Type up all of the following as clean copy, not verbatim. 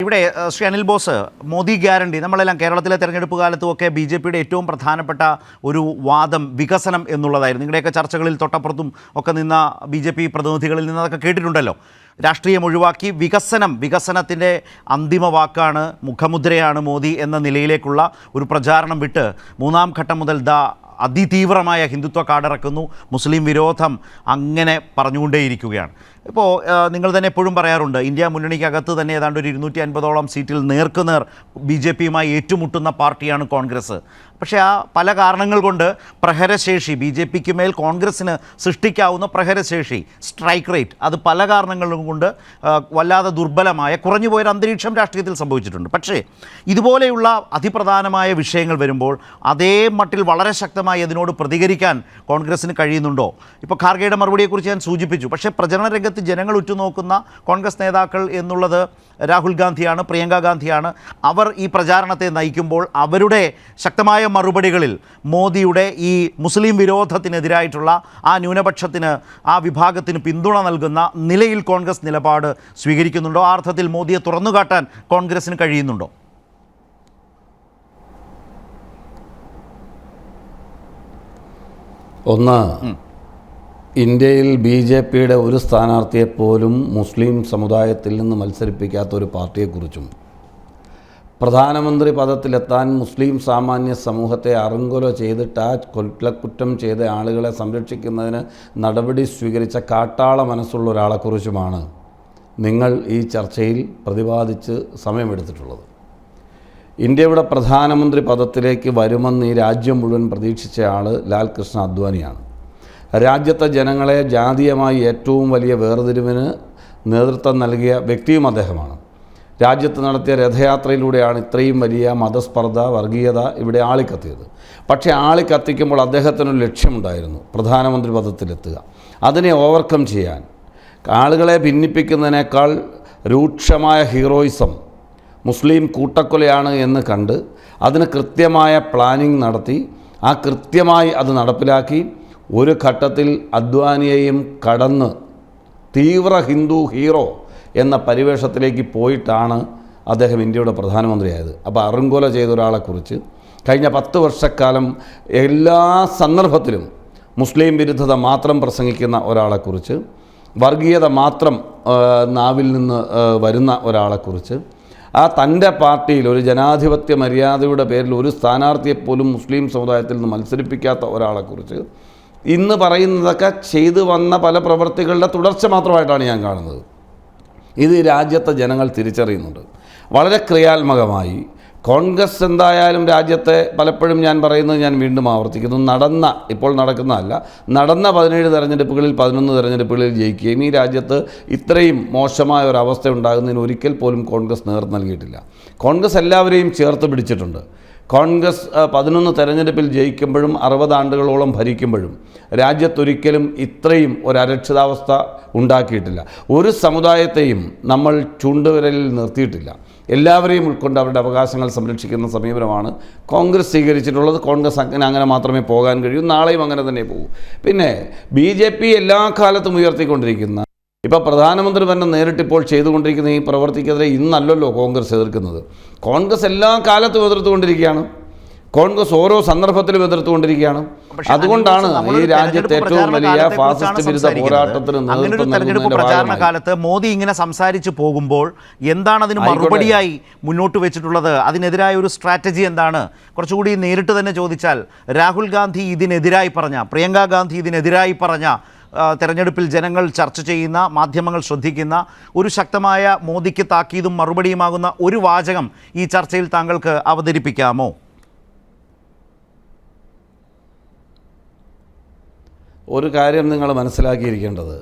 ഇവിടെ Shri Anil boss, Modi guarantee, നമ്മളെല്ലാം കേരളത്തിലെ തെരഞ്ഞെടുപ്പ് കാലത്തുമൊക്കെ ബി ജെ പിയുടെ ഏറ്റവും പ്രധാനപ്പെട്ട ഒരു വാദം വികസനം എന്നുള്ളതായിരുന്നു. നിങ്ങളുടെയൊക്കെ ചർച്ചകളിൽ തൊട്ടപ്പുറത്തും ഒക്കെ നിന്ന ബി ജെ പി പ്രതിനിധികളിൽ നിന്നതൊക്കെ കേട്ടിട്ടുണ്ടല്ലോ. രാഷ്ട്രീയം ഒഴിവാക്കി വികസനത്തിൻ്റെ അന്തിമ വാക്കാണ്, മുഖമുദ്രയാണ് മോദി എന്ന നിലയിലേക്കുള്ള ഒരു പ്രചാരണം വിട്ട് മൂന്നാം ഘട്ടം മുതൽ അതിതീവ്രമായ ഹിന്ദുത്വ കാടിറക്കുന്നു, മുസ്ലിം വിരോധം അങ്ങനെ പറഞ്ഞുകൊണ്ടേയിരിക്കുകയാണ്. ഇപ്പോൾ നിങ്ങൾ തന്നെ എപ്പോഴും പറയാറുണ്ട്, ഇന്ത്യ മുന്നണിക്കകത്ത് തന്നെ ഏതാണ്ട് ഒരു 250ഓളം സീറ്റിൽ നേർക്കുനേർ ബി ജെ പിയുമായി ഏറ്റുമുട്ടുന്ന പാർട്ടിയാണ് കോൺഗ്രസ്. പക്ഷേ ആ പല കാരണങ്ങൾ കൊണ്ട് പ്രഹരശേഷി, ബി ജെ പിക്ക് മേൽ കോൺഗ്രസ്സിന് സൃഷ്ടിക്കാവുന്ന പ്രഹരശേഷി, സ്ട്രൈക്ക് റേറ്റ്, അത് പല കാരണങ്ങളും കൊണ്ട് വല്ലാതെ ദുർബലമായ കുറഞ്ഞുപോയൊരു അന്തരീക്ഷം രാഷ്ട്രീയത്തിൽ സംഭവിച്ചിട്ടുണ്ട്. പക്ഷേ ഇതുപോലെയുള്ള അതിപ്രധാനമായ വിഷയങ്ങൾ വരുമ്പോൾ അതേ മട്ടിൽ വളരെ ശക്തമായി അതിനോട് പ്രതികരിക്കാൻ കോൺഗ്രസ്സിന് കഴിയുന്നുണ്ടോ? ഇപ്പോൾ ഖാർഗെയുടെ മറുപടിയെക്കുറിച്ച് ഞാൻ സൂചിപ്പിച്ചു. പക്ഷേ പ്രചരണ രംഗത്ത് ജനങ്ങൾ ഉറ്റുനോക്കുന്ന കോൺഗ്രസ് നേതാക്കൾ എന്നുള്ളത് രാഹുൽ ഗാന്ധിയാണ്, പ്രിയങ്ക ഗാന്ധിയാണ്. അവർ ഈ പ്രചാരണത്തെ നയിക്കുമ്പോൾ അവരുടെ ശക്തമായ മറുപടികളിൽ മോദിയുടെ ഈ മുസ്ലിം വിരോധത്തിനെതിരായിട്ടുള്ള ആ ന്യൂനപക്ഷത്തിന്, ആ വിഭാഗത്തിന് പിന്തുണ നൽകുന്ന നിലയിൽ കോൺഗ്രസ് നിലപാട് സ്വീകരിക്കുന്നുണ്ടോ? ആ അർത്ഥത്തിൽ മോദിയെ തുറന്നുകാട്ടാൻ കോൺഗ്രസ്സിന് കഴിയുന്നുണ്ടോ? ഒന്ന്, ഇന്ത്യയിൽ ബി ജെ പിയുടെ ഒരു സ്ഥാനാർത്ഥിയെപ്പോലും മുസ്ലിം സമുദായത്തിൽ നിന്ന് മത്സരിപ്പിക്കാത്ത ഒരു പാർട്ടിയെക്കുറിച്ചും പ്രധാനമന്ത്രി പദത്തിലെത്താൻ മുസ്ലിം സാമാന്യ സമൂഹത്തെ അറുങ്കൊല ചെയ്തിട്ട് ആ കൊലക്കുറ്റം ചെയ്ത ആളുകളെ സംരക്ഷിക്കുന്നതിന് നടപടി സ്വീകരിച്ച കാട്ടാള മനസ്സുള്ള ഒരാളെക്കുറിച്ചുമാണ് നിങ്ങൾ ഈ ചർച്ചയിൽ പ്രതിപാദിച്ച് സമയമെടുത്തിട്ടുള്ളത്. ഇന്ത്യയുടെ പ്രധാനമന്ത്രി പദത്തിലേക്ക് വരുമെന്ന് ഈ രാജ്യം മുഴുവൻ പ്രതീക്ഷിച്ച ആൾ ലാൽ കൃഷ്ണ അദ്വാനിയാണ്. രാജ്യത്തെ ജനങ്ങളെ ജാതീയമായി ഏറ്റവും വലിയ വേർതിരിവിന് നേതൃത്വം നൽകിയ വ്യക്തിയും അദ്ദേഹമാണ്. രാജ്യത്ത് നടത്തിയ രഥയാത്രയിലൂടെയാണ് ഇത്രയും വലിയ മതസ്പർദ്ധ, വർഗീയത ഇവിടെ ആളിക്കത്തിയത്. പക്ഷേ ആളിക്കത്തിക്കുമ്പോൾ അദ്ദേഹത്തിനൊരു ലക്ഷ്യമുണ്ടായിരുന്നു, പ്രധാനമന്ത്രി പദത്തിലെത്തുക. അതിനെ ഓവർകം ചെയ്യാൻ ആളുകളെ ഭിന്നിപ്പിക്കുന്നതിനേക്കാൾ രൂക്ഷമായ ഹീറോയിസം മുസ്ലിം കൂട്ടക്കൊലയാണ് എന്ന് കണ്ട് അതിന് കൃത്യമായ പ്ലാനിംഗ് നടത്തി ആ കൃത്യമായി അത് നടപ്പിലാക്കി ഒരു ഘട്ടത്തിൽ അദ്വാനിയെയും കടന്ന് തീവ്ര ഹിന്ദു ഹീറോ എന്ന പരിവേഷത്തിലേക്ക് പോയിട്ടാണ് അദ്ദേഹം ഇന്ത്യയുടെ പ്രധാനമന്ത്രിയായത്. അപ്പോൾ അറുങ്കൊല ചെയ്ത ഒരാളെക്കുറിച്ച് കഴിഞ്ഞ 10 വർഷക്കാലം എല്ലാ സന്ദർഭത്തിലും മുസ്ലിം വിരുദ്ധത മാത്രം പ്രസംഗിക്കുന്ന ഒരാളെക്കുറിച്ച്, വർഗീയത മാത്രം നാവിൽ നിന്ന് വരുന്ന ഒരാളെക്കുറിച്ച്, ആ തൻ്റെ പാർട്ടിയിൽ ഒരു ജനാധിപത്യ മര്യാദയുടെ പേരിൽ ഒരു സ്ഥാനാർത്ഥിയെപ്പോലും മുസ്ലിം സമുദായത്തിൽ നിന്ന് മത്സരിപ്പിക്കാത്ത ഒരാളെക്കുറിച്ച് ഇന്ന് പറയുന്നതൊക്കെ ചെയ്തു വന്ന പല പ്രവൃത്തികളുടെ തുടർച്ച മാത്രമായിട്ടാണ് ഞാൻ കാണുന്നത്. ഇത് രാജ്യത്തെ ജനങ്ങൾ തിരിച്ചറിയുന്നുണ്ട്. വളരെ ക്രിയാത്മകമായി കോൺഗ്രസ് എന്തായാലും രാജ്യത്തെ പലപ്പോഴും ഞാൻ പറയുന്നത് ഞാൻ വീണ്ടും ആവർത്തിക്കുന്നു, ഇപ്പോൾ നടക്കുന്നതല്ല, നടന്ന 17 തെരഞ്ഞെടുപ്പുകളിൽ 11 തെരഞ്ഞെടുപ്പുകളിൽ ജയിക്കുകയും ഈ രാജ്യത്ത് ഇത്രയും മോശമായ ഒരവസ്ഥ ഉണ്ടാകുന്നതിന് ഒരിക്കൽ പോലും കോൺഗ്രസ് നേതൃത്വം നൽകിയിട്ടില്ല. കോൺഗ്രസ് എല്ലാവരെയും ചേർത്ത് പിടിച്ചിട്ടുണ്ട്. കോൺഗ്രസ് 11 തെരഞ്ഞെടുപ്പിൽ ജയിക്കുമ്പോഴും 60 ആണ്ടുകളോളം ഭരിക്കുമ്പോഴും രാജ്യത്തൊരിക്കലും ഇത്രയും ഒരു അരക്ഷിതാവസ്ഥ ഉണ്ടാക്കിയിട്ടില്ല. ഒരു സമുദായത്തെയും നമ്മൾ ചൂണ്ടുവിരലിൽ നിർത്തിയിട്ടില്ല. എല്ലാവരെയും ഉൾക്കൊണ്ട് അവരുടെ അവകാശങ്ങൾ സംരക്ഷിക്കുന്ന സമീപനമാണ് കോൺഗ്രസ് സ്വീകരിച്ചിട്ടുള്ളത്. കോൺഗ്രസ് അങ്ങനെ മാത്രമേ പോകാൻ കഴിയൂ, നാളെയും അങ്ങനെ തന്നെ പോകും. പിന്നെ BJP എല്ലാ കാലത്തും ഉയർത്തിക്കൊണ്ടിരിക്കുന്ന, ഇപ്പോൾ പ്രധാനമന്ത്രി തന്നെ നേരിട്ടിപ്പോൾ ചെയ്തുകൊണ്ടിരിക്കുന്ന ഈ പ്രവർത്തിക്കെതിരെ ഇന്നല്ലല്ലോ കോൺഗ്രസ് എതിർക്കുന്നത്. കോൺഗ്രസ് എല്ലാ കാലത്തും എതിർത്തുകൊണ്ടിരിക്കുകയാണ്. കോൺഗ്രസ് ഓരോ സന്ദർഭത്തിലും എതിർത്തുകൊണ്ടിരിക്കുകയാണ്. അതുകൊണ്ടാണ് ഈ രാജ്യത്തെ ഏറ്റവും വലിയ ഫാസിസ്റ്റ് വിരുദ്ധ പോരാട്ടത്തിന് നേതൃത്വം നൽകുന്നതിന്റെ പ്രചാരണ കാലത്ത് മോദി ഇങ്ങനെ സംസാരിച്ചു പോകുമ്പോൾ എന്താണ് അതിന് മറുപടിയായി മുന്നോട്ട് വെച്ചിട്ടുള്ളത്? അതിനെതിരായ ഒരു സ്ട്രാറ്റജി എന്താണ്? കുറച്ചുകൂടി നേരിട്ട് തന്നെ ചോദിച്ചാൽ, രാഹുൽ ഗാന്ധി ഇതിനെതിരായി പറഞ്ഞ, പ്രിയങ്ക ഗാന്ധി ഇതിനെതിരായി പറഞ്ഞ, തെരഞ്ഞെടുപ്പിൽ ജനങ്ങൾ ചർച്ച ചെയ്യുന്ന, മാധ്യമങ്ങൾ ശ്രദ്ധിക്കുന്ന ഒരു ശക്തമായ മോദിക്ക് താക്കീതും മറുപടിയുമാകുന്ന ഒരു വാചകം ഈ ചർച്ചയിൽ താങ്കൾക്ക് അവതരിപ്പിക്കാമോ? ഒരു കാര്യം നിങ്ങൾ മനസ്സിലാക്കിയിരിക്കേണ്ടത്,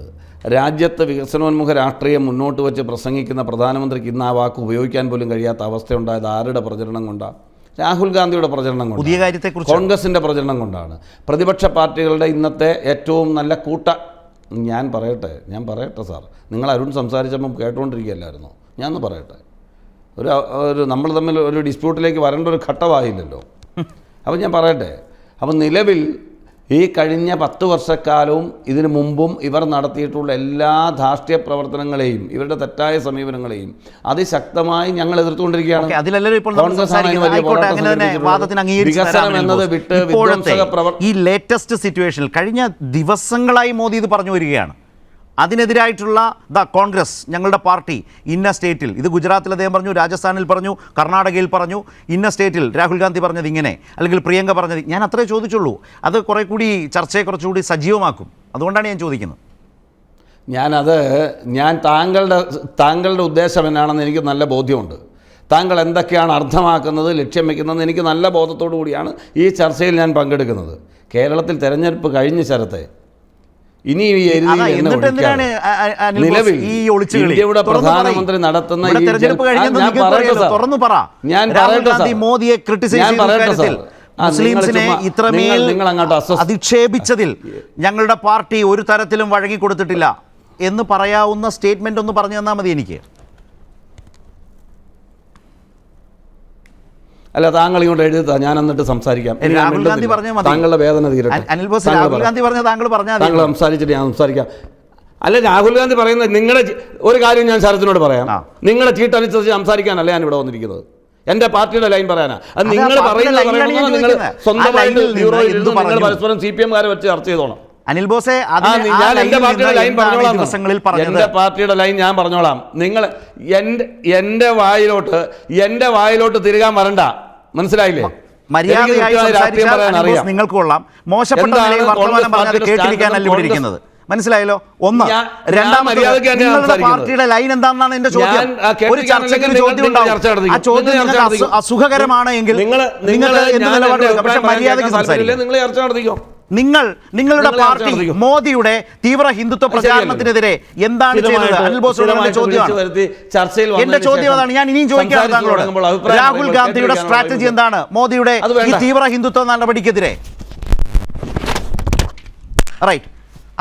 രാജ്യത്ത് വികസനോന്മുഖ രാഷ്ട്രീയം മുന്നോട്ട് വെച്ച് പ്രസംഗിക്കുന്ന പ്രധാനമന്ത്രിക്ക് ഇന്ന് ആ വാക്ക് ഉപയോഗിക്കാൻ പോലും കഴിയാത്ത അവസ്ഥയുണ്ടായത് ആരുടെ പ്രചരണം കൊണ്ടാണ്? രാഹുൽ ഗാന്ധിയുടെ പ്രചരണം കൊണ്ട്, പുതിയ കാര്യത്തെക്കുറിച്ച് കോൺഗ്രസിൻ്റെ പ്രചരണം കൊണ്ടാണ്. പ്രതിപക്ഷ പാർട്ടികളുടെ ഇന്നത്തെ ഏറ്റവും നല്ല ഞാൻ പറയട്ടെ സാർ, നിങ്ങൾ അരുൺ സംസാരിച്ചപ്പം കേട്ടുകൊണ്ടിരിക്കുകയല്ലായിരുന്നോ? ഞാനൊന്ന് പറയട്ടെ. നമ്മൾ തമ്മിൽ ഒരു ഡിസ്പ്യൂട്ടിലേക്ക് വരേണ്ട ഒരു ഘട്ടമായില്ലല്ലോ. അപ്പം ഞാൻ പറയട്ടെ. അപ്പം നിലവിൽ ഈ കഴിഞ്ഞ 10 വർഷക്കാലവും ഇതിനു മുമ്പും ഇവർ നടത്തിയിട്ടുള്ള എല്ലാ ധാർഷ്ട്യ പ്രവർത്തനങ്ങളെയും ഇവരുടെ തെറ്റായ സമീപനങ്ങളെയും അതിശക്തമായി ഞങ്ങൾ എതിർത്തുകൊണ്ടിരിക്കുകയാണ്. അതിലല്ലല്ലോ ഇപ്പോൾ നമ്മൾ സംസാരിക്കുന്നത്. ആയിക്കോട്ടെ, അങ്ങനെ തന്നെ വാദത്തിന് അംഗീകരിച്ച് വികസനം എന്നത് വിട്ട് വിധ്വംസക ഈ ലേറ്റസ്റ്റ് സിറ്റുവേഷനിൽ കഴിഞ്ഞ ദിവസങ്ങളായി മോദി ഇത് പറഞ്ഞു വരികയാണ്. അതിനെതിരായിട്ടുള്ള കോൺഗ്രസ്, ഞങ്ങളുടെ പാർട്ടി ഇന്ന സ്റ്റേറ്റിൽ, ഇത് ഗുജറാത്തിൽ അദ്ദേഹം പറഞ്ഞു, രാജസ്ഥാനിൽ പറഞ്ഞു, കർണാടകയിൽ പറഞ്ഞു, ഇന്ന സ്റ്റേറ്റിൽ രാഹുൽ ഗാന്ധി പറഞ്ഞത് ഇങ്ങനെ, അല്ലെങ്കിൽ പ്രിയങ്ക പറഞ്ഞത്, ഞാൻ അത്രേ ചോദിച്ചുള്ളൂ. അത് കുറേ കൂടി ചർച്ചയെ കുറച്ചുകൂടി സജീവമാക്കും. അതുകൊണ്ടാണ് ഞാൻ ചോദിക്കുന്നത്. ഞാൻ താങ്കളുടെ ഉദ്ദേശം എന്നാണെന്ന് എനിക്ക് നല്ല ബോധ്യമുണ്ട്. താങ്കൾ എന്തൊക്കെയാണ് അർത്ഥമാക്കുന്നത്, ലക്ഷ്യം വയ്ക്കുന്നതെന്ന് എനിക്ക് നല്ല ബോധത്തോടു കൂടിയാണ് ഈ ചർച്ചയിൽ ഞാൻ പങ്കെടുക്കുന്നത്. കേരളത്തിൽ തെരഞ്ഞെടുപ്പ് കഴിഞ്ഞ ശരത്തെ ഇനി നിലവിൽ ഇന്ത്യയുടെ പ്രധാനമന്ത്രി നടത്തുന്ന മോദിയെ മുസ്ലിംസിനെ ഇത്രമേൽ അധിക്ഷേപിച്ചതിൽ ഞങ്ങളുടെ പാർട്ടി ഒരു തരത്തിലും വഴങ്ങിക്കൊടുത്തിട്ടില്ല എന്ന് പറയാവുന്ന സ്റ്റേറ്റ്മെന്റ് ഒന്ന് പറഞ്ഞു തന്നാൽ മതി എനിക്ക്. അല്ല, താങ്കൾ ഇങ്ങോട്ട് എഴുതുക, ഞാൻ എന്നിട്ട് സംസാരിക്കാം. രാഹുൽ ഗാന്ധി പറഞ്ഞാൽ മതി. താങ്കളുടെ വേദന തീരട്ടെ. അനിൽ ബോസ്, രാഹുൽ ഗാന്ധി പറഞ്ഞ താങ്കൾ സംസാരിച്ചിട്ട് ഞാൻ സംസാരിക്കാം. അല്ല, രാഹുൽ ഗാന്ധി പറയുന്നത് നിങ്ങളുടെ ഒരു കാര്യം ഞാൻ ശരത്തിനോട് പറയാം. നിങ്ങളുടെ ചീട്ടനുസരിച്ച് സംസാരിക്കാനല്ല ഞാൻ ഇവിടെ വന്നിരിക്കുന്നത്. എൻ്റെ പാർട്ടിയുടെ ലൈൻ പറയാനാ. അത് നിങ്ങൾ പറയുന്നത് നിങ്ങൾ സ്വന്തമായിട്ട് നിങ്ങൾ പരസ്പരം CPM-കാരെ വെച്ച് ചർച്ച ചെയ്തോളാം. അനിൽ ബോസെ, ഞാൻ എൻ്റെ പാർട്ടിയുടെ ലൈൻ പറഞ്ഞോളാം. എൻ്റെ പാർട്ടിയുടെ ലൈൻ ഞാൻ പറഞ്ഞോളാം. നിങ്ങൾ എൻ്റെ വായിലോട്ട് തിരികാൻ വരണ്ട, മനസ്സിലായില്ലേ? നിങ്ങൾക്ക് കൊള്ളാം. മോശപ്പെട്ട നിലയിൽ വർത്തമാനം പറഞ്ഞാൽ കേട്ടിരിക്കാനല്ല ഇവിടെ ഇരിക്കുന്നത്. മനസ്സിലായല്ലോ? ഒന്ന്. രണ്ടാമത്, നിങ്ങളുടെ പാർട്ടിയുടെ ലൈൻ എന്താണെന്നാണ് എന്റെ ചോദ്യം. ഒരു ചർച്ചയ്ക്ക് ചോദ്യം ഉണ്ടാവും. ആ ചോദ്യം അസുഖകരമാണ് എങ്കിൽ നിങ്ങൾക്ക് എന്ത് നിലപാടെടുക്കാം. പക്ഷെ മര്യാദയ്ക്ക് സംസാരിക്കും. നിങ്ങൾ ചർച്ച നടത്തിക്കോ. നിങ്ങളുടെ പാർട്ടി മോദിയുടെ തീവ്ര ഹിന്ദുത്വ പ്രചാരണത്തിനെതിരെ എന്താണ് ചെയ്തത്? അനിൽ ബോസിനോട് ചോദ്യമാണ്. എന്റെ ചോദ്യം അതാണ്. ഞാൻ ഇനിയും ചോദിക്കാറ് താങ്കളോട്. രാഹുൽ ഗാന്ധിയുടെ സ്ട്രാറ്റജി എന്താണ് മോദിയുടെ ഈ തീവ്ര ഹിന്ദുത്വ നടപടിക്കെതിരെ? റൈറ്റ്.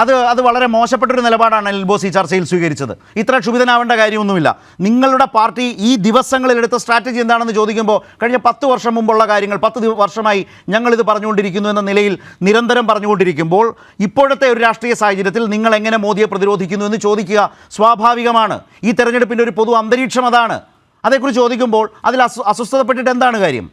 അത് വളരെ മോശപ്പെട്ടൊരു നിലപാടാണ് അനിൽ ബോസ് ഈ ചർച്ചയിൽ സ്വീകരിച്ചത്. ഇത്ര ക്ഷുഭിതനാവേണ്ട കാര്യമൊന്നുമില്ല. നിങ്ങളുടെ പാർട്ടി ഈ ദിവസങ്ങളിലെടുത്ത സ്ട്രാറ്റജി എന്താണെന്ന് ചോദിക്കുമ്പോൾ കഴിഞ്ഞ 10 വർഷം മുമ്പുള്ള കാര്യങ്ങൾ 10 വർഷമായി ഞങ്ങളിത് പറഞ്ഞുകൊണ്ടിരിക്കുന്നു എന്ന നിലയിൽ നിരന്തരം പറഞ്ഞുകൊണ്ടിരിക്കുമ്പോൾ ഇപ്പോഴത്തെ ഒരു രാഷ്ട്രീയ സാഹചര്യത്തിൽ നിങ്ങൾ എങ്ങനെ മോദിയെ പ്രതിരോധിക്കുന്നു എന്ന് ചോദിക്കുക സ്വാഭാവികമാണ്. ഈ തെരഞ്ഞെടുപ്പിൻ്റെ ഒരു പൊതു അന്തരീക്ഷം അതാണ്. അതേക്കുറിച്ച് ചോദിക്കുമ്പോൾ അതിൽ അസ്വസ്ഥതപ്പെട്ടിട്ട് എന്താണ് കാര്യം?